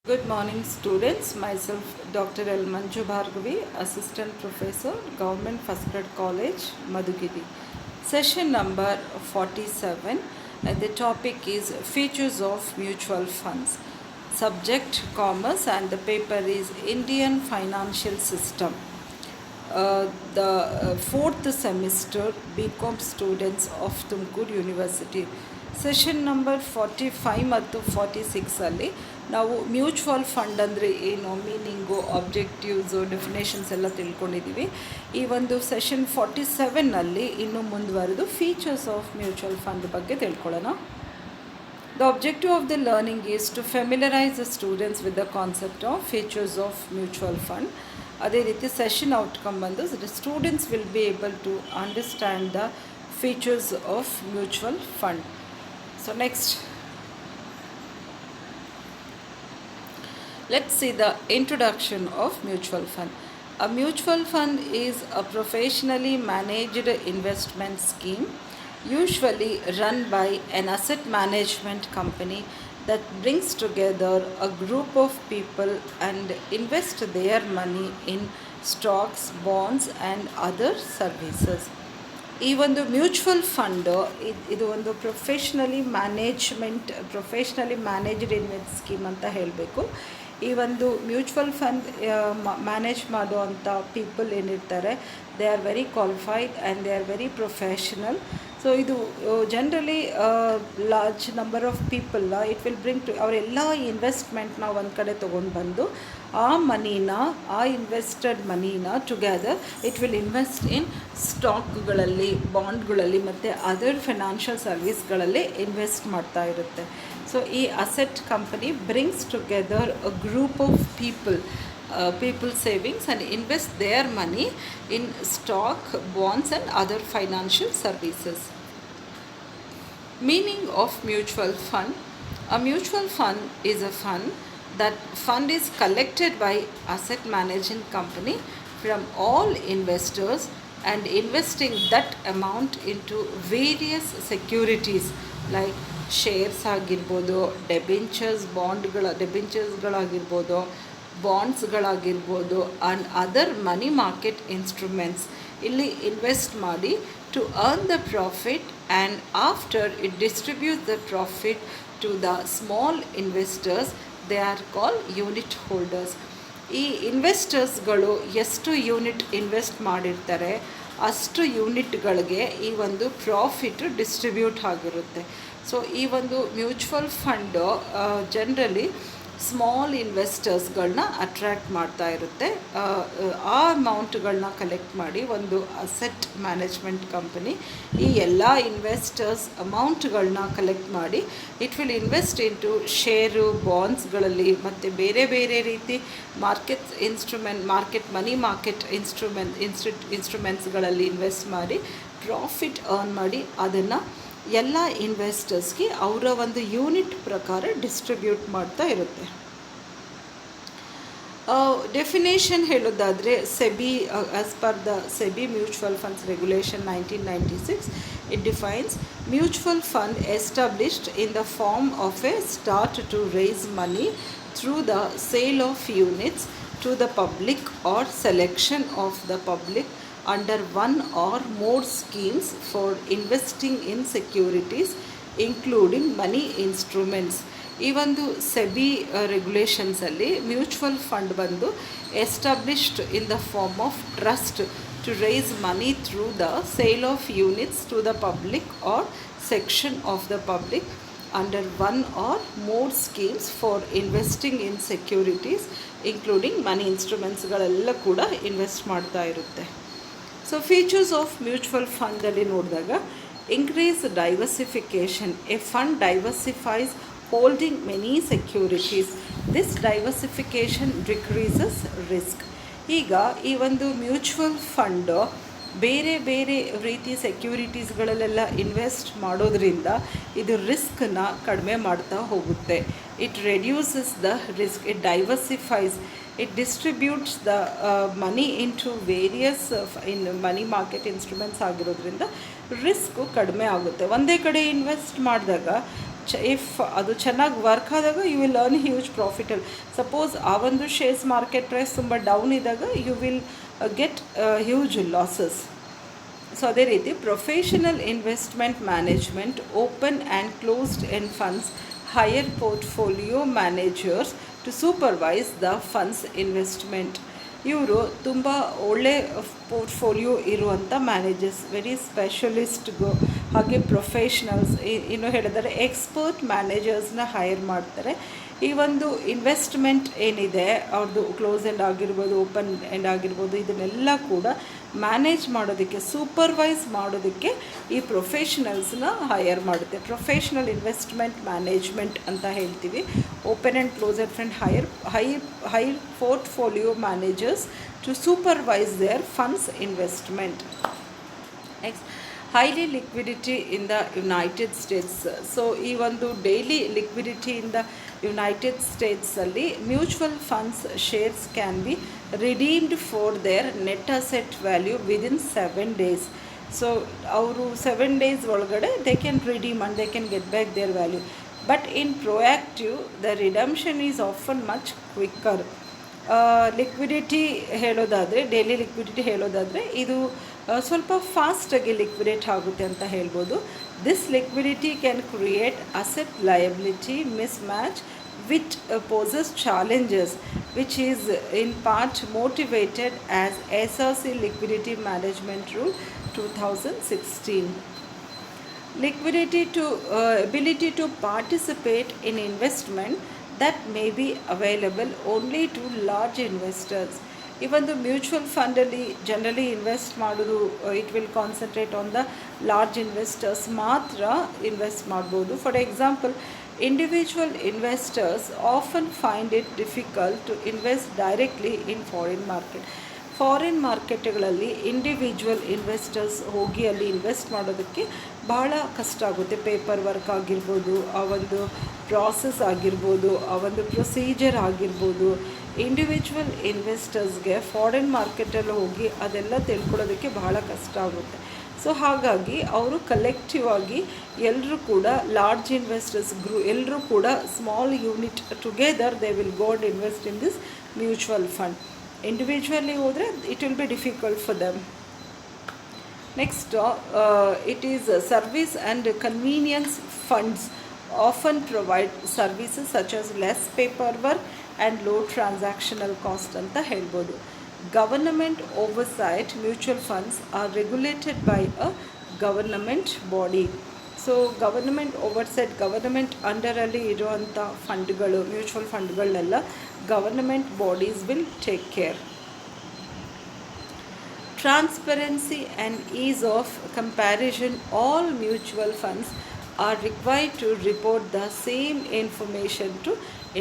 Good morning, students. Myself, Dr. L. Manju Bhargavi, Assistant Professor, Government First Grade College, Madhugiri. Session number 47. The topic is Features of Mutual Funds. Subject Commerce, and the paper is Indian Financial System. The fourth semester BCom students of Tumkur University. Session number 45 ಮತ್ತು 46 ನಾವು mutual fund ಅಂದರೆ ಏನು, meaning, objectives, definitions ಎಲ್ಲ ತಿಳ್ಕೊಂಡಿದ್ದೀವಿ. ಈ ಒಂದು session 47 ಇನ್ನೂ ಮುಂದುವರೆದು features of mutual fund ಬಗ್ಗೆ ತಿಳ್ಕೊಳ್ಳೋಣ. The objective of the learning is to familiarize the students with the concept of features of mutual fund. ಅದೇ ರೀತಿ ಸೆಷನ್ ಔಟ್ಕಮ್ ಬಂದು the students will be able to understand the features of mutual fund. So next, let's see the introduction of mutual fund. A mutual fund is a professionally managed investment scheme usually run by an asset management company that brings together a group of people and invest their money in stocks, bonds and other services. ಈ ಒಂದು mutual fund ಇದು ಒಂದು professionally managed invest scheme ಅಂತ ಹೇಳಬೇಕು. ಈ ಒಂದು mutual fund manage ಮಾಡುವಂಥ people ಏನಿರ್ತಾರೆ, they are very qualified and they are very professional. So ಇದು generally large number of people it will bring to ಅವರೆಲ್ಲ ಇನ್ವೆಸ್ಟ್ಮೆಂಟ್ನ ಒಂದು ಕಡೆ ತೊಗೊಂಡು ಬಂದು ಆ ಮನೀನ, ಆ ಇನ್ವೆಸ್ಟೆಡ್ ಮನೀನ together it will invest in ಸ್ಟಾಕ್ಗಳಲ್ಲಿ, ಬಾಂಡ್ಗಳಲ್ಲಿ ಮತ್ತು ಅದರ್ ಫೈನಾನ್ಷಿಯಲ್ ಸರ್ವಿಸ್ಗಳಲ್ಲಿ ಇನ್ವೆಸ್ಟ್ ಮಾಡ್ತಾ ಇರುತ್ತೆ. ಸೊ ಈ asset company brings together a group of people savings and invest their money in stock, bonds and other financial services. Meaning of mutual fund. A mutual fund is a fund. That fund is collected by asset managing company from all investors and investing that amount into various securities like shares ಆಗಿರ್ಬೋದು, ಡೆಬೆಂಚರ್ಸ್ಗಳಾಗಿರ್ಬೋದು, ಬಾಂಡ್ಸ್ಗಳಾಗಿರ್ಬೋದು and other money market instruments ಇಲ್ಲಿ invest ಮಾಡಿ to earn the profit and after it distribute the profit to the small investors. They are call unit holders. ಈ ಇನ್ವೆಸ್ಟರ್ಸ್ಗಳು ಎಷ್ಟು unit invest ಮಾಡಿರ್ತಾರೆ ಅಷ್ಟು ಯೂನಿಟ್ಗಳಿಗೆ ಈ ಒಂದು ಪ್ರಾಫಿಟ್ ಡಿಸ್ಟ್ರಿಬ್ಯೂಟ್ ಆಗಿರುತ್ತೆ. ಸೊ ಈ ಒಂದು ಮ್ಯೂಚುವಲ್ ಫಂಡು ಜನರಲಿ ಸ್ಮಾಲ್ ಇನ್ವೆಸ್ಟರ್ಸ್ಗಳನ್ನ ಅಟ್ರ್ಯಾಕ್ಟ್ ಮಾಡ್ತಾ ಇರುತ್ತೆ. ಆ ಅಮೌಂಟ್ಗಳನ್ನ ಕಲೆಕ್ಟ್ ಮಾಡಿ ಒಂದು ಅಸೆಟ್ ಮ್ಯಾನೇಜ್ಮೆಂಟ್ ಕಂಪನಿ ಈ ಎಲ್ಲ ಇನ್ವೆಸ್ಟರ್ಸ್ ಅಮೌಂಟ್ಗಳನ್ನ ಕಲೆಕ್ಟ್ ಮಾಡಿ it will invest into share, ಬಾಂಡ್ಸ್ಗಳಲ್ಲಿ ಮತ್ತು ಬೇರೆ ಬೇರೆ ರೀತಿ ಮನಿ ಮಾರ್ಕೆಟ್ ಇನ್ಸ್ಟ್ರೂಮೆಂಟ್ಸ್ಗಳಲ್ಲಿ ಇನ್ವೆಸ್ಟ್ ಮಾಡಿ ಪ್ರಾಫಿಟ್ ಅರ್ನ್ ಮಾಡಿ ಅದನ್ನು ಎಲ್ಲ ಇನ್ವೆಸ್ಟರ್ಸ್ಗೆ ಅವರ ಒಂದು ಯೂನಿಟ್ ಪ್ರಕಾರ ಡಿಸ್ಟ್ರಿಬ್ಯೂಟ್ ಮಾಡ್ತಾ ಇರುತ್ತೆ. ಡೆಫಿನೇಷನ್ ಹೇಳೋದಾದರೆ SEBI as per the SEBI mutual funds regulation 1996 it defines mutual fund established in the form of a start to raise money through the sale of units to the public or selection of the public under one or more schemes for investing in securities including money instruments. ಈ ಒಂದು ಸೆಬಿ ರೆಗ್ಯುಲೇಷನ್ಸಲ್ಲಿ mutual fund ಬಂದು established in the form of trust to raise money through the sale of units to the public or section of the public under one or more schemes for investing in securities including money ಇನ್ಸ್ಟ್ರೂಮೆಂಟ್ಸ್ಗಳೆಲ್ಲ ಕೂಡ invest ಮಾಡ್ತಾ ಇರುತ್ತೆ. So features of mutual ಫಂಡಲ್ಲಿ ನೋಡಿದಾಗ increase diversification. A fund diversifies holding many securities. This diversification decreases risk. ಈಗ ಈ ಒಂದು mutual fund ಬೇರೆ ಬೇರೆ ರೀತಿ ಸೆಕ್ಯೂರಿಟೀಸ್ಗಳಲ್ಲೆಲ್ಲ ಇನ್ವೆಸ್ಟ್ ಮಾಡೋದ್ರಿಂದ ಇದು ರಿಸ್ಕನ್ನ ಕಡಿಮೆ ಮಾಡ್ತಾ ಹೋಗುತ್ತೆ. It reduces the risk. It diversifies. It distributes the money into various money market instruments ಆಗಿರೋದ್ರಿಂದ ರಿಸ್ಕು ಕಡಿಮೆ ಆಗುತ್ತೆ. ಒಂದೇ ಕಡೆ ಇನ್ವೆಸ್ಟ್ ಮಾಡಿದಾಗ ಇಫ್ ಅದು ಚೆನ್ನಾಗಿ ವರ್ಕ್ ಆದಾಗ you will earn huge profits. Suppose ಆ ಒಂದು ಶೇರ್ಸ್ ಮಾರ್ಕೆಟ್ ಪ್ರೈಸ್ ತುಂಬ ಡೌನ್ ಇದ್ದಾಗ you will get huge losses. So ಅದೇ ರೀತಿ professional investment management open and closed end funds hire portfolio managers to supervise the funds investment. ಇವರು ತುಂಬ ಒಳ್ಳೆ portfolio ಇರುವಂಥ ಮ್ಯಾನೇಜರ್ಸ್, ವೆರಿ ಸ್ಪೆಷಲಿಸ್ಟ್ಗೂ ಹಾಗೆ ಪ್ರೊಫೆಷ್ನಲ್ಸ್, ಇನ್ನು ಹೇಳಿದರೆ ಎಕ್ಸ್ಪರ್ಟ್ ಮ್ಯಾನೇಜರ್ಸ್ನ ಹೈರ್ ಮಾಡ್ತಾರೆ. ಈ ಒಂದು ಇನ್ವೆಸ್ಟ್ಮೆಂಟ್ ಏನಿದೆ ಅವ್ರದ್ದು ಕ್ಲೋಸ್ ಎಂಡ್ ಆಗಿರ್ಬೋದು, ಓಪನ್ ಎಂಡ್ ಆಗಿರ್ಬೋದು, ಇದನ್ನೆಲ್ಲ ಕೂಡ ಮ್ಯಾನೇಜ್ ಮಾಡೋದಕ್ಕೆ, ಸೂಪರ್ವೈಸ್ ಮಾಡೋದಕ್ಕೆ ಈ ಪ್ರೊಫೆಷನಲ್ಸ್ನ ಹೈಯರ್ ಮಾಡುತ್ತೆ. ಪ್ರೊಫೆಷ್ನಲ್ ಇನ್ವೆಸ್ಟ್ಮೆಂಟ್ ಮ್ಯಾನೇಜ್ಮೆಂಟ್ ಅಂತ ಹೇಳ್ತೀವಿ. Open and close end fund hire portfolio managers to supervise their funds investment. Next, highly liquidity in the United States. So ಈ ಒಂದು daily liquidity in the United ಸ್ಟೇಟ್ಸಲ್ಲಿ mutual funds shares can be redeemed for their net asset value within 7 days. ಸೊ ಅವರು 7 days ಒಳಗಡೆ they can redeem and they can get back their value. But in proactive the redemption is often much quicker. Liquidity ಹೇಳೋದಾದರೆ, daily liquidity ಹೇಳೋದಾದರೆ ಇದು ಸ್ವಲ್ಪ ಫಾಸ್ಟಾಗಿ liquidate ಆಗುತ್ತೆ ಅಂತ ಹೇಳ್ಬೋದು. This liquidity can create asset liability mismatch which poses challenges, which is in part motivated as SRC Liquidity Management Rule 2016. Liquidity to ability to participate in investment that may be available only to large investors. Even the mutual fund ಅಲ್ಲಿ generally invest ಮಾಡೋದು, it will concentrate on the large investors ಮಾತ್ರ invest ಮಾಡ್ಬೋದು. For example, individual investors often find it difficult to invest directly in foreign market. Foreign ಮಾರ್ಕೆಟ್ಗಳಲ್ಲಿ individual investors ಹೋಗಿ ಅಲ್ಲಿ invest ಮಾಡೋದಕ್ಕೆ ಬಹಳ ಕಷ್ಟ ಆಗುತ್ತೆ. ಪೇಪರ್ ವರ್ಕ್ ಆಗಿರ್ಬೋದು, ಆ ಒಂದು ಪ್ರಾಸೆಸ್ ಆಗಿರ್ಬೋದು, ಆ ಒಂದು ಪ್ರೊಸೀಜರ್ ಆಗಿರ್ಬೋದು. ಇಂಡಿವಿಜುವಲ್ ಇನ್ವೆಸ್ಟರ್ಸ್ಗೆ ಫಾರಿನ್ ಮಾರ್ಕೆಟಲ್ಲಿ ಹೋಗಿ ಅದೆಲ್ಲ ತಿಳ್ಕೊಳ್ಳೋದಕ್ಕೆ ಬಹಳ ಕಷ್ಟ ಆಗುತ್ತೆ. ಸೊ ಹಾಗಾಗಿ ಅವರು ಕಲೆಕ್ಟಿವ್ ಆಗಿ ಎಲ್ಲರೂ ಕೂಡ ಲಾರ್ಜ್ ಇನ್ವೆಸ್ಟರ್ಸ್ ಎಲ್ಲರೂ ಕೂಡ small unit together they will go and invest in this mutual fund. Individually ಹೋದರೆ it will be difficult for them. Next, it is service and convenience funds often provide services such as less paperwork and low transactional cost ಅಂತ ಹೇಳ್ಬೋದು. Government oversight mutual funds are regulated by a government body. So government oversight, government ಅಂಡರಲ್ಲಿ ಇರುವಂಥ ಫಂಡ್ಗಳು, mutual ಫಂಡ್ಗಳನ್ನೆಲ್ಲ government bodies will take care. Transparency and ease of comparison. All mutual funds are required to report the same information to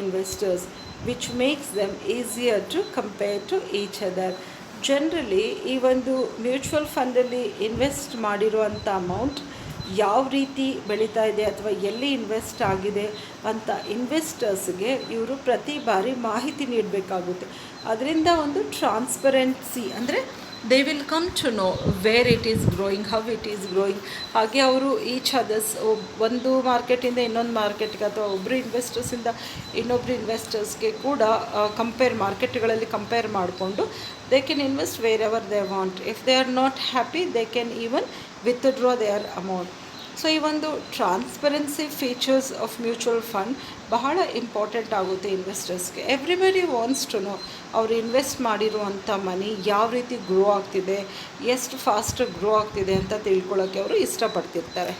investors, which makes them easier to compare to each other. Generally ಈ ಒಂದು mutual ಫಂಡಲ್ಲಿ invest ಮಾಡಿರುವಂಥ amount ಯಾವ ರೀತಿ ಬೆಳೀತಾ ಇದೆ ಅಥವಾ ಎಲ್ಲಿ ಇನ್ವೆಸ್ಟ್ ಆಗಿದೆ ಅಂತ ಇನ್ವೆಸ್ಟರ್ಸ್ಗೆ ಇವರು ಪ್ರತಿ ಬಾರಿ ಮಾಹಿತಿ ನೀಡಬೇಕಾಗುತ್ತೆ. ಅದರಿಂದ ಒಂದು ಟ್ರಾನ್ಸ್ಪರೆನ್ಸಿ, ಅಂದರೆ they will come to know where it is growing, how it is growing. ಹಾಗೆ ಅವರು ಈಚ್ ಅದರ್ಸ್, ಒಂದು ಮಾರ್ಕೆಟಿಂದ ಇನ್ನೊಂದು ಮಾರ್ಕೆಟ್ಗೆ ಅಥವಾ ಒಬ್ಬರು ಇನ್ವೆಸ್ಟರ್ಸಿಂದ ಇನ್ನೊಬ್ಬರು ಇನ್ವೆಸ್ಟರ್ಸ್ಗೆ ಕೂಡ ಮಾರ್ಕೆಟ್ಗಳಲ್ಲಿ ಕಂಪೇರ್ ಮಾಡಿಕೊಂಡು they can invest wherever they want. If they are not happy, they can even withdraw their amount. So ಈ ಒಂದು transparency features of mutual fund ಬಹಳ ಇಂಪಾರ್ಟೆಂಟ್ ಆಗುತ್ತೆ ಇನ್ವೆಸ್ಟರ್ಸ್ಗೆ. ಎವ್ರಿಬಡಿ ವಾಂಟ್ಸ್ ಟು ನೋ ಅವರು ಇನ್ವೆಸ್ಟ್ ಮಾಡಿರುವಂಥ ಮನಿ ಯಾವ ರೀತಿ ಗ್ರೋ ಆಗ್ತಿದೆ, ಎಷ್ಟು ಫಾಸ್ಟಾಗಿ ಗ್ರೋ ಆಗ್ತಿದೆ ಅಂತ ತಿಳ್ಕೊಳ್ಳೋಕ್ಕೆ ಅವರು ಇಷ್ಟಪಡ್ತಿರ್ತಾರೆ.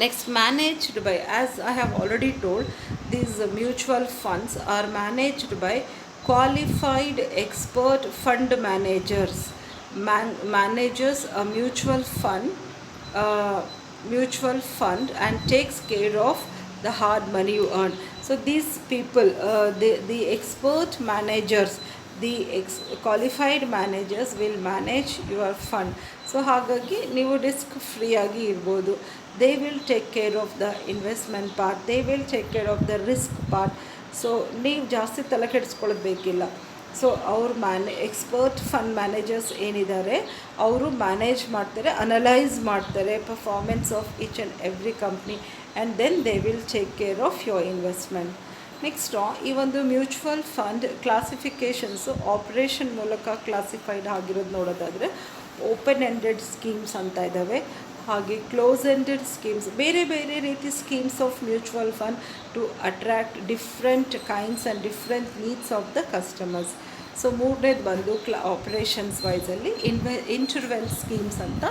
Next, managed by, as I have already told, these mutual funds are managed by qualified expert fund managers. Manages a mutual fund and takes care of the hard money you earn. So these people, the expert managers, the qualified managers will manage your fund. So ಹಾಗಾಗಿ ನೀವು risk free ಆಗಿ ಇರ್ಬೋದು. They will take care of the investment part, they will take care of the risk part. So ನೀವು ಜಾಸ್ತಿ ತಲೆ ಕೆಡಿಸ್ಕೊಳ್ಳೋದು ಬೇಕಿಲ್ಲ. So ಅವ್ರು expert fund managers ಏನಿದ್ದಾರೆ ಅವರು ಮ್ಯಾನೇಜ್ ಮಾಡ್ತಾರೆ, ಅನಲೈಸ್ ಮಾಡ್ತಾರೆ performance of each and every company, and then they will take care of your investment. Next ಈ ಒಂದು ಮ್ಯೂಚುವಲ್ ಫಂಡ್ ಕ್ಲಾಸಿಫಿಕೇಷನ್ಸು ಆಪ್ರೇಷನ್ ಮೂಲಕ ಕ್ಲಾಸಿಫೈಡ್ ಆಗಿರೋದು ನೋಡೋದಾದರೆ ಓಪನ್ ಎಂಡೆಡ್ ಸ್ಕೀಮ್ಸ್ ಅಂತ ಇದ್ದಾವೆ, ಹಾಗೆ ಕ್ಲೋಸ್ ಎಂಡೆಡ್ ಸ್ಕೀಮ್ಸ್, ಬೇರೆ ಬೇರೆ ರೀತಿ schemes of mutual fund to attract different kinds and different needs of the customers. So ಮೂರನೇದು ಬಂದು ಆಪ್ರೇಷನ್ಸ್ ವೈಸಲ್ಲಿ ಇಂಟರ್ವೆಲ್ ಸ್ಕೀಮ್ಸ್ ಅಂತ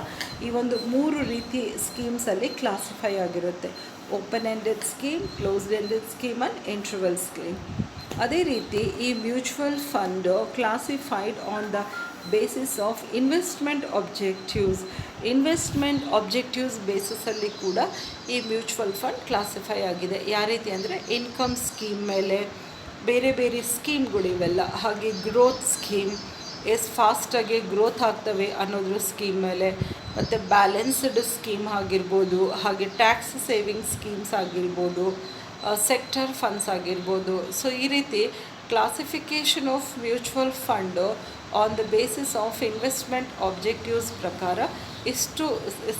ಈ ಒಂದು 3 ರೀತಿ ಸ್ಕೀಮ್ಸಲ್ಲಿ ಕ್ಲಾಸಿಫೈ ಆಗಿರುತ್ತೆ: open ended scheme, closed ended scheme and interval scheme. ಅದೇ ರೀತಿ ಈ mutual fund classified on the basis of investment objectives ಬೇಸಿಸಲ್ಲಿ ಕೂಡ ಈ ಮ್ಯೂಚುವಲ್ ಫಂಡ್ ಕ್ಲಾಸಿಫೈ ಆಗಿದೆ. ಯಾವ ರೀತಿ ಅಂದರೆ ಇನ್ಕಮ್ ಸ್ಕೀಮ್ ಮೇಲೆ ಬೇರೆ ಬೇರೆ ಸ್ಕೀಮ್ಗಳಿವೆಲ್ಲ, ಹಾಗೆ ಗ್ರೋತ್ ಸ್ಕೀಮ್ ಎಷ್ಟು ಫಾಸ್ಟಾಗಿ ಗ್ರೋತ್ ಆಗ್ತವೆ ಅನ್ನೋದ್ರ ಸ್ಕೀಮ್ ಮೇಲೆ, ಮತ್ತು ಬ್ಯಾಲೆನ್ಸ್ಡ್ ಸ್ಕೀಮ್ ಆಗಿರ್ಬೋದು, ಹಾಗೆ ಟ್ಯಾಕ್ಸ್ ಸೇವಿಂಗ್ ಸ್ಕೀಮ್ಸ್ ಆಗಿರ್ಬೋದು, ಸೆಕ್ಟರ್ ಫಂಡ್ಸ್ ಆಗಿರ್ಬೋದು. ಸೊ ಈ ರೀತಿ classification of mutual fund on the basis of investment objectives ಪ್ರಕಾರ ಇಷ್ಟು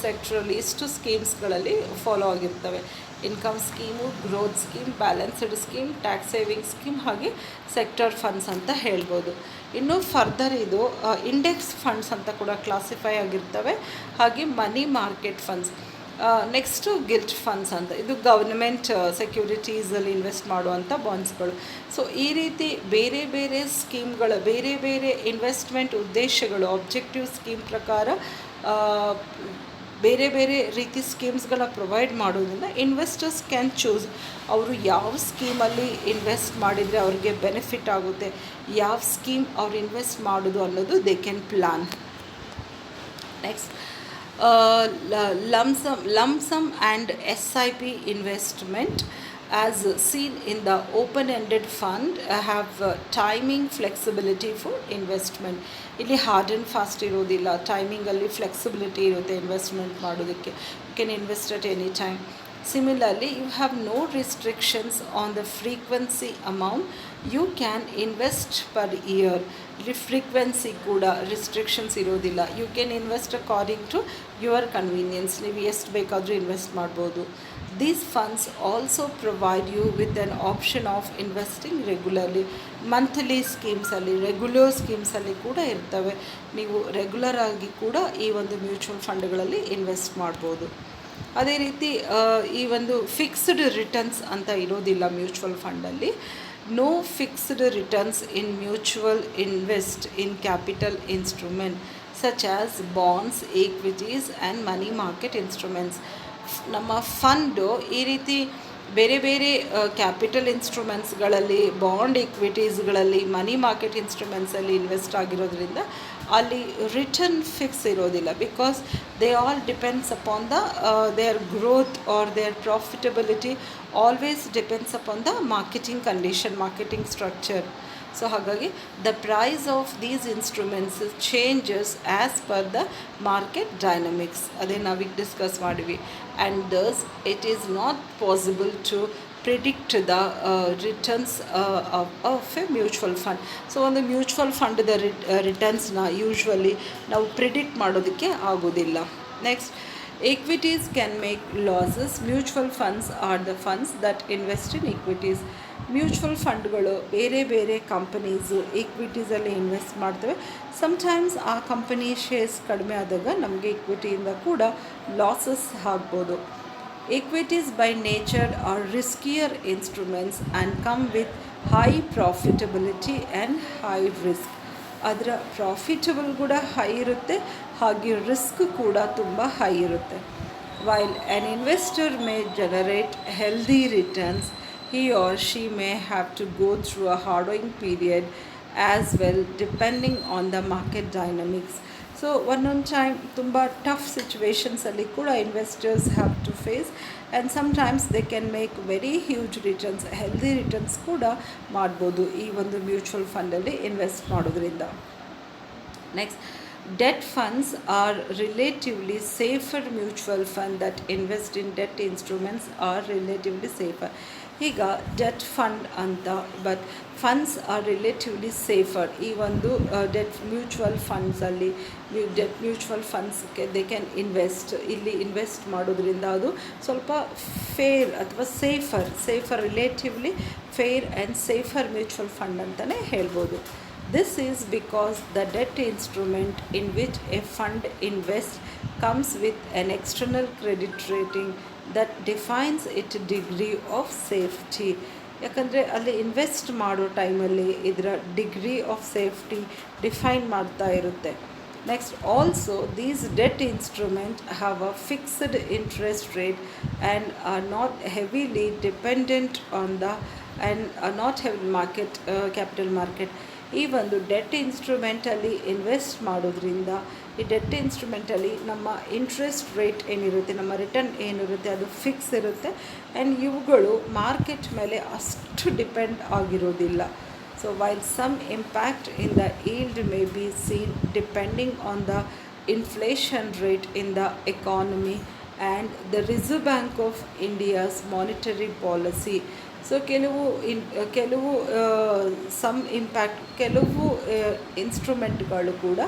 ಸೆಕ್ಟ್ರಲ್ಲಿ ಇಷ್ಟು ಸ್ಕೀಮ್ಸ್ಗಳಲ್ಲಿ ಫಾಲೋ ಆಗಿರ್ತವೆ: income scheme, growth scheme, balanced scheme, tax saving scheme, ಹಾಗೆ ಸೆಕ್ಟರ್ ಫಂಡ್ಸ್ ಅಂತ ಹೇಳ್ಬೋದು. ಇನ್ನು ಫರ್ದರ್ ಇದು ಇಂಡೆಕ್ಸ್ ಫಂಡ್ಸ್ ಅಂತ ಕೂಡ ಕ್ಲಾಸಿಫೈ ಆಗಿರ್ತವೆ, ಹಾಗೆ money market funds. Next guilt funds ಅಂತ, ಇದು ಗವರ್ನಮೆಂಟ್ ಸೆಕ್ಯೂರಿಟೀಸಲ್ಲಿ ಇನ್ವೆಸ್ಟ್ ಮಾಡುವಂಥ ಬಾಂಡ್ಸ್ಗಳು. ಸೊ ಈ ರೀತಿ ಬೇರೆ ಬೇರೆ ಸ್ಕೀಮ್ಗಳ ಬೇರೆ ಬೇರೆ ಇನ್ವೆಸ್ಟ್ಮೆಂಟ್ ಉದ್ದೇಶಗಳು ಆಬ್ಜೆಕ್ಟಿವ್ ಸ್ಕೀಮ್ ಪ್ರಕಾರ ಬೇರೆ ಬೇರೆ ರೀತಿ ಸ್ಕೀಮ್ಸ್ಗಳ ಪ್ರೊವೈಡ್ ಮಾಡೋದ್ರಿಂದ ಇನ್ವೆಸ್ಟರ್ಸ್ ಕ್ಯಾನ್ ಚೂಸ್ ಅವರು ಯಾವ ಸ್ಕೀಮಲ್ಲಿ ಇನ್ವೆಸ್ಟ್ ಮಾಡಿದರೆ ಅವ್ರಿಗೆ ಬೆನಿಫಿಟ್ ಆಗುತ್ತೆ, ಯಾವ ಸ್ಕೀಮ್ ಅವ್ರು ಇನ್ವೆಸ್ಟ್ ಮಾಡೋದು ಅನ್ನೋದು they can plan. Next lump sum and SIP investment as seen in the open-ended fund have timing flexibility for investment. ಇಲ್ಲಿ ಹಾರ್ಡ್ ಆ್ಯಂಡ್ ಫಾಸ್ಟ್ ಇರೋದಿಲ್ಲ, ಟೈಮಿಂಗಲ್ಲಿ ಫ್ಲೆಕ್ಸಿಬಿಲಿಟಿ ಇರುತ್ತೆ ಇನ್ವೆಸ್ಟ್ಮೆಂಟ್ ಮಾಡೋದಕ್ಕೆ. You can invest at any time. Similarly, you have no restrictions on the frequency amount you can invest per year. Frequency ಕೂಡ restrictions ಇರೋದಿಲ್ಲ. You can invest according to your convenience, ನೀವು ಎಷ್ಟು ಬೇಕಾದರೂ invest ಮಾಡ್ಬೋದು. These funds also provide you with an option of investing regularly. Monthly ಸ್ಕೀಮ್ಸಲ್ಲಿ, regular ಸ್ಕೀಮ್ಸಲ್ಲಿ ಕೂಡ ಇರ್ತವೆ. ನೀವು ರೆಗ್ಯುಲರ್ ಆಗಿ ಕೂಡ ಈ ಒಂದು ಮ್ಯೂಚುವಲ್ ಫಂಡ್ಗಳಲ್ಲಿ ಇನ್ವೆಸ್ಟ್ ಮಾಡ್ಬೋದು. ಅದೇ ರೀತಿ ಈ ಒಂದು ಫಿಕ್ಸ್ಡ್ ರಿಟರ್ನ್ಸ್ ಅಂತ ಇರೋದಿಲ್ಲ ಮ್ಯೂಚುವಲ್ ಫಂಡಲ್ಲಿ. No fixed returns in mutual invest in capital instrument such as bonds, equities and money market instruments. ನಮ್ಮ ಫಂಡು ಈ ರೀತಿ ಬೇರೆ ಬೇರೆ ಕ್ಯಾಪಿಟಲ್ ಇನ್ಸ್ಟ್ರೂಮೆಂಟ್ಸ್ಗಳಲ್ಲಿ, ಬಾಂಡ್ ಈಕ್ವಿಟೀಸ್ಗಳಲ್ಲಿ, ಮನಿ ಮಾರ್ಕೆಟ್ ಇನ್ಸ್ಟ್ರೂಮೆಂಟ್ಸಲ್ಲಿ ಇನ್ವೆಸ್ಟ್ ಆಗಿರೋದ್ರಿಂದ ಅಲ್ಲಿ ರಿಟರ್ನ್ ಫಿಕ್ಸ್ ಇರೋದಿಲ್ಲ. Because they all depends upon the their growth or their profitability always depends upon the marketing condition, marketing structure. So ಹಾಗಾಗಿ the price of these instruments changes as per the market dynamics. ಅದೇ ನಾವೀಗ discuss ಮಾಡಿವಿ. And thus it is not possible to predict the returns of a mutual fund. So ಒಂದು mutual ಫಂಡ್ದ ರಿಟರ್ನ್ಸ್ನ usually ನಾವು predict ಮಾಡೋದಕ್ಕೆ ಆಗೋದಿಲ್ಲ. Next, equities can make losses. Mutual funds are the funds that invest in equities. Mutual ಫಂಡ್ಗಳು ಬೇರೆ ಬೇರೆ companies ಈಕ್ವಿಟೀಸಲ್ಲಿ ಇನ್ವೆಸ್ಟ್ ಮಾಡ್ತವೆ. ಸಮ್ಟೈಮ್ಸ್ ಆ ಕಂಪನಿ ಶೇರ್ಸ್ ಕಡಿಮೆ ಆದಾಗ ನಮಗೆ ಈಕ್ವಿಟಿಯಿಂದ ಕೂಡ ಲಾಸಸ್ ಆಗ್ಬೋದು. Equities by nature are riskier instruments and come with high profitability and high risk. ಅದರ ಪ್ರಾಫಿಟಬಲ್ ಕೂಡ ಹೈ ಇರುತ್ತೆ, ಹಾಗೆ ರಿಸ್ಕ್ ಕೂಡ ತುಂಬ ಹೈ ಇರುತ್ತೆ. While an investor may generate healthy returns, he or she may have to go through a harrowing period as well depending on the market dynamics. ಸೊ ಒಂದೊಂದು time ತುಂಬ ಟಫ್ ಸಿಚುವೇಷನ್ಸಲ್ಲಿ ಕೂಡ investors have to face, and sometimes they can make very huge returns, healthy returns ಕೂಡ ಮಾಡ್ಬೋದು ಈ ಒಂದು mutual ಫಂಡಲ್ಲಿ ಇನ್ವೆಸ್ಟ್ ಮಾಡೋದ್ರಿಂದ. Next, debt funds are relatively safer. Mutual fund that invest in debt instruments are relatively safer. ಈಗ debt fund ಅಂತ, but funds are relatively safer. ಈ ಒಂದು ಡೆಟ್ ಮ್ಯೂಚುವಲ್ ಫಂಡ್ಸಲ್ಲಿ ಡೆಟ್ ಮ್ಯೂಚುವಲ್ ಫಂಡ್ಸ್ಗೆ ದೇ ಕ್ಯಾನ್ ಇನ್ವೆಸ್ಟ್. ಇಲ್ಲಿ invest ಮಾಡೋದ್ರಿಂದ ಅದು ಸ್ವಲ್ಪ ಫೇರ್ ಅಥವಾ safer relatively fair and safer mutual fund ಅಂತಲೇ ಹೇಳ್ಬೋದು. This is because the debt instrument in which a fund invests comes with an external credit rating that defines its degree of safety. ಯಾಕಂದರೆ ಅಲ್ಲಿ invest ಮಾಡೋ ಟೈಮಲ್ಲಿ ಇದರ degree of safety define ಮಾಡ್ತಾ ಇರುತ್ತೆ. Next, also these debt instrument have a fixed interest rate and are not heavily dependent on the not heavy market capital market. ಈ ಒಂದು debt ಇನ್ಸ್ಟ್ರೂಮೆಂಟಲ್ಲಿ invest ಮಾಡೋದ್ರಿಂದ ಈ ಡೆಟ್ ಇನ್ಸ್ಟ್ರೂಮೆಂಟಲ್ಲಿ ನಮ್ಮ ಇಂಟ್ರೆಸ್ಟ್ ರೇಟ್ ಏನಿರುತ್ತೆ, ನಮ್ಮ return ಏನಿರುತ್ತೆ ಅದು ಫಿಕ್ಸ್ ಇರುತ್ತೆ. ಆ್ಯಂಡ್ ಇವುಗಳು ಮಾರ್ಕೆಟ್ ಮೇಲೆ ಅಷ್ಟು ಡಿಪೆಂಡ್ ಆಗಿರೋದಿಲ್ಲ. So while some impact in the yield may be seen depending on the inflation rate in the economy and the Reserve Bank of India's monetary policy. So ಕೆಲವು some impact, ಕೆಲವು ಇನ್ಸ್ಟ್ರೂಮೆಂಟ್ಗಳು ಕೂಡ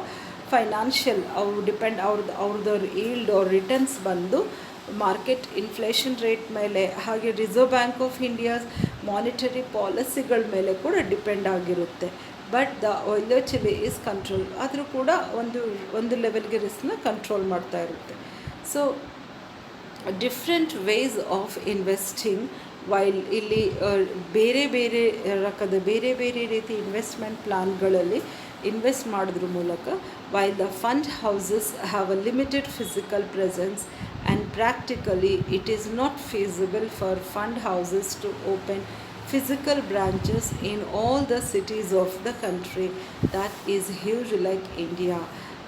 financial ಅವ್ರು depend ಅವ್ರದ್ದು yield ಅವ್ರ returns ಬಂದು market inflation rate ಮೇಲೆ, ಹಾಗೆ Reserve Bank of India's monetary ಪಾಲಿಸಿಗಳ ಮೇಲೆ ಕೂಡ ಡಿಪೆಂಡ್ ಆಗಿರುತ್ತೆ. But the volatility is control. ಆದರೂ ಕೂಡ ಒಂದು ಲೆವೆಲ್ಗೆ ರಿಸ್ಕ್ನ ಕಂಟ್ರೋಲ್ ಮಾಡ್ತಾ ಇರುತ್ತೆ. So different ways of investing. While ಇಲ್ಲಿ ಬೇರೆ ಬೇರೆ ರೀತಿ ಇನ್ವೆಸ್ಟ್ಮೆಂಟ್ ಪ್ಲಾನ್ಗಳಲ್ಲಿ ಇನ್ವೆಸ್ಟ್ ಮಾಡೋದ್ರ ಮೂಲಕ, while the fund houses have a limited physical presence and practically it is not feasible for fund houses to open physical branches in all the cities of the country that is huge like India.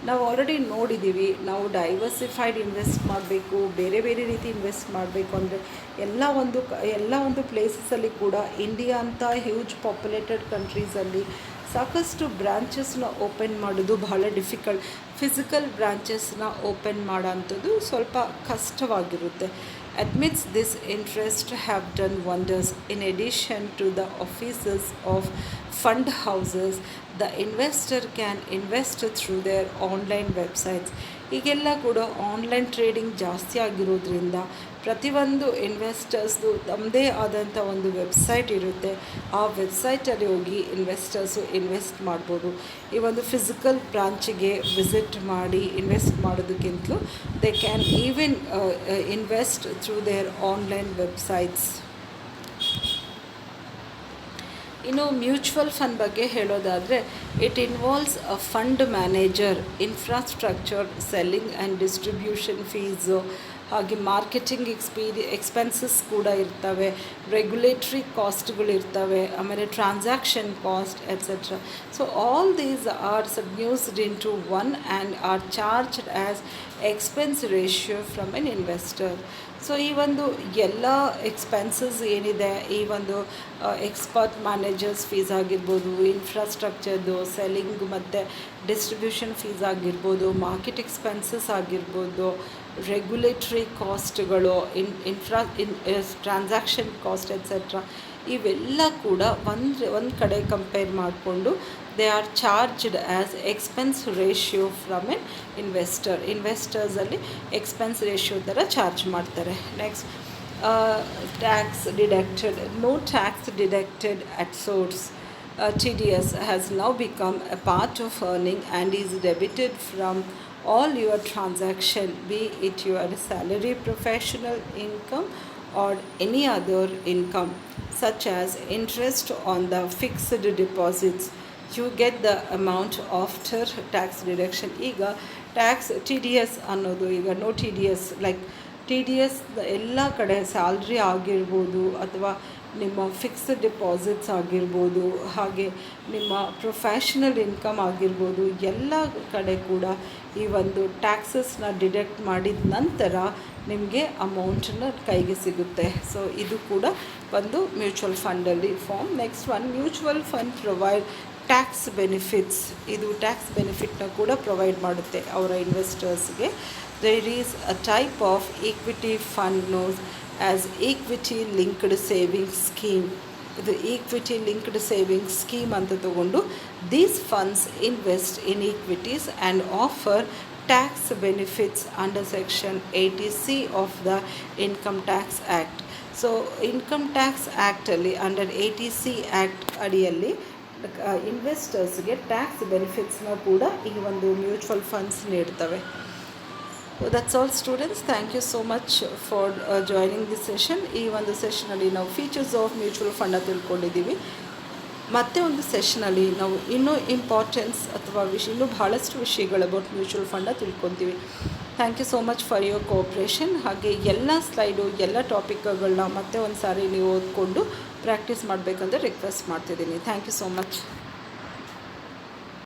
ನಾವು already ನೋಡಿದ್ದೀವಿ, ನಾವು diversified invest ಮಾಡಬೇಕು, ಬೇರೆ ರೀತಿ invest ಮಾಡಬೇಕು ಅಂದರೆ ಎಲ್ಲ ಒಂದು ಪ್ಲೇಸಸಲ್ಲಿ ಕೂಡ ಇಂಡಿಯಾ ಅಂತ ಹ್ಯೂಜ್ ಪಾಪ್ಯುಲೇಟೆಡ್ ಕಂಟ್ರೀಸಲ್ಲಿ ಸಾಕಷ್ಟು ಬ್ರಾಂಚಸ್ನ ಓಪನ್ ಮಾಡೋದು ಬಹಳ ಡಿಫಿಕಲ್ಟ್. ಫಿಸಿಕಲ್ ಬ್ರಾಂಚಸ್ನ ಓಪನ್ ಮಾಡೋ ಅಂಥದ್ದು ಸ್ವಲ್ಪ ಕಷ್ಟವಾಗಿರುತ್ತೆ. Amidst this interest have done wonders. In addition to the offices of fund houses, the investor can invest through their online websites. ಈಗೆಲ್ಲ ಕೂಡ ಆನ್ಲೈನ್ ಟ್ರೇಡಿಂಗ್ ಜಾಸ್ತಿ ಆಗಿರೋದ್ರಿಂದ ಪ್ರತಿಯೊಂದು ಇನ್ವೆಸ್ಟರ್ಸ್ದು ತಮ್ಮದೇ ಆದಂಥ ಒಂದು ವೆಬ್ಸೈಟ್ ಇರುತ್ತೆ. ಆ ವೆಬ್ಸೈಟಲ್ಲಿ ಹೋಗಿ ಇನ್ವೆಸ್ಟರ್ಸು ಇನ್ವೆಸ್ಟ್ ಮಾಡ್ಬೋದು. ಈ ಒಂದು ಫಿಸಿಕಲ್ ಬ್ರಾಂಚಿಗೆ ವಿಸಿಟ್ ಮಾಡಿ ಇನ್ವೆಸ್ಟ್ ಮಾಡೋದಕ್ಕಿಂತಲೂ they can even invest through their online websites. ಇನ್ನು ಮ್ಯೂಚುವಲ್ ಫಂಡ್ ಬಗ್ಗೆ ಹೇಳೋದಾದರೆ, it involves a fund manager, infrastructure, selling and distribution fees, ಹಾಗೆ ಮಾರ್ಕೆಟಿಂಗ್ ಎಕ್ಸ್ಪೆನ್ಸಸ್ ಕೂಡ ಇರ್ತವೆ, ರೆಗ್ಯುಲೇಟ್ರಿ ಕಾಸ್ಟ್ಗಳಿರ್ತವೆ, ಆಮೇಲೆ transaction cost etcetera. So all these are subsumed into one and are charged as expense ratio from an investor. So ಈ ಒಂದು ಎಲ್ಲ expenses ಏನಿದೆ, ಈ ಒಂದು ಎಕ್ಸ್ಪರ್ಟ್ ಮ್ಯಾನೇಜರ್ಸ್ ಫೀಸ್ ಆಗಿರ್ಬೋದು, ಇನ್ಫ್ರಾಸ್ಟ್ರಕ್ಚರ್ದು, ಸೆಲ್ಲಿಂಗ್ ಮತ್ತು ಡಿಸ್ಟ್ರಿಬ್ಯೂಷನ್ ಫೀಸ್ ಆಗಿರ್ಬೋದು, ಮಾರ್ಕೆಟ್ ಎಕ್ಸ್ಪೆನ್ಸಸ್ ಆಗಿರ್ಬೋದು, ರೆಗ್ಯುಲೇಟ್ರಿ ಕಾಸ್ಟ್ಗಳು, ಟ್ರಾನ್ಸಾಕ್ಷನ್ ಕಾಸ್ಟ್ ಎಟ್ಸೆಟ್ರಾ, ಇವೆಲ್ಲ ಕೂಡ ಒಂದು ಕಡೆ ಕಂಪೇರ್ ಮಾಡಿಕೊಂಡು they are charged as expense ratio from an investor. ಇನ್ವೆಸ್ಟರ್ಸಲ್ಲಿ ಎಕ್ಸ್ಪೆನ್ಸ್ ರೇಷಿಯೋ ಥರ ಚಾರ್ಜ್ ಮಾಡ್ತಾರೆ. Next, tax deducted. No tax deducted at source. TDS has now become a part of earning and is debited from all your transaction, be it your salary, professional income or any other income, such as interest on the fixed deposits. You get the amount after tax deduction. ಈಗ tax TDS ಅನ್ನೋದು, ಈಗ no TDS, like TDS ಎಲ್ಲ ಕಡೆ salary ಆಗಿರ್ಬೋದು ಅಥವಾ ನಿಮ್ಮ fixed deposits ಆಗಿರ್ಬೋದು, ಹಾಗೆ ನಿಮ್ಮ ಪ್ರೊಫೆಷ್ನಲ್ ಇನ್ಕಮ್ ಆಗಿರ್ಬೋದು, ಎಲ್ಲ ಕಡೆ ಕೂಡ ಈ ಒಂದು ಟ್ಯಾಕ್ಸಸ್ನ ಡಿಡಕ್ಟ್ ಮಾಡಿದ ನಂತರ ನಿಮಗೆ ಅಮೌಂಟನ್ನು ಕೈಗೆ ಸಿಗುತ್ತೆ. ಸೊ ಇದು ಕೂಡ ಒಂದು ಮ್ಯೂಚುವಲ್ ಫಂಡಲ್ಲಿ form. Next one, mutual fund provide tax benefits. ಇದು ಟ್ಯಾಕ್ಸ್ ಬೆನಿಫಿಟ್ನ ಕೂಡ ಪ್ರೊವೈಡ್ ಮಾಡುತ್ತೆ ಅವರ ಇನ್ವೆಸ್ಟರ್ಸ್ಗೆ. There is a type of equity fund known as equity linked saving scheme. ಇದು ಈಕ್ವಿಟಿ ಲಿಂಕ್ಡ್ ಸೇವಿಂಗ್ ಸ್ಕೀಮ್ ಅಂತ ತಗೊಂಡು these funds invest in equities and offer tax benefits under section 80C of the income tax act. So income tax ಆ್ಯಕ್ಟಲ್ಲಿ under 80C act ಅಡಿಯಲ್ಲಿ ಇನ್ವೆಸ್ಟರ್ಸ್ಗೆ tax ಬೆನಿಫಿಟ್ಸ್ನ ಕೂಡ ಈ ಒಂದು mutual funds ನೀಡ್ತವೆ. That's all students, thank you so much for joining this session. ಈ ಒಂದು ಸೆಷನಲ್ಲಿ ನಾವು ಫೀಚರ್ಸ್ ಆಫ್ ಮ್ಯೂಚುವಲ್ ಫಂಡ ತಿಳ್ಕೊಂಡಿದ್ದೀವಿ. ಮತ್ತೆ ಒಂದು ಸೆಷನಲ್ಲಿ ನಾವು ಇನ್ನೂ ಇಂಪಾರ್ಟೆನ್ಸ್ ಅಥವಾ ಇನ್ನೂ ಭಾಳಷ್ಟು ವಿಷಯಗಳು ಅಬೌಟ್ ಮ್ಯೂಚುವಲ್ ಫಂಡ ತಿಳ್ಕೊತೀವಿ. Thank you so much for your cooperation. ಹಾಗೆ ಎಲ್ಲ ಸ್ಲೈಡು ಎಲ್ಲ ಟಾಪಿಕ್ಗಳನ್ನ ಮತ್ತೆ ಒಂದು ಸಾರಿ ನೀವು ಓದ್ಕೊಂಡು ಪ್ರಾಕ್ಟೀಸ್ ಮಾಡಬೇಕಂತ ರಿಕ್ವೆಸ್ಟ್ ಮಾಡ್ತಿದ್ದೀನಿ. Thank you so much.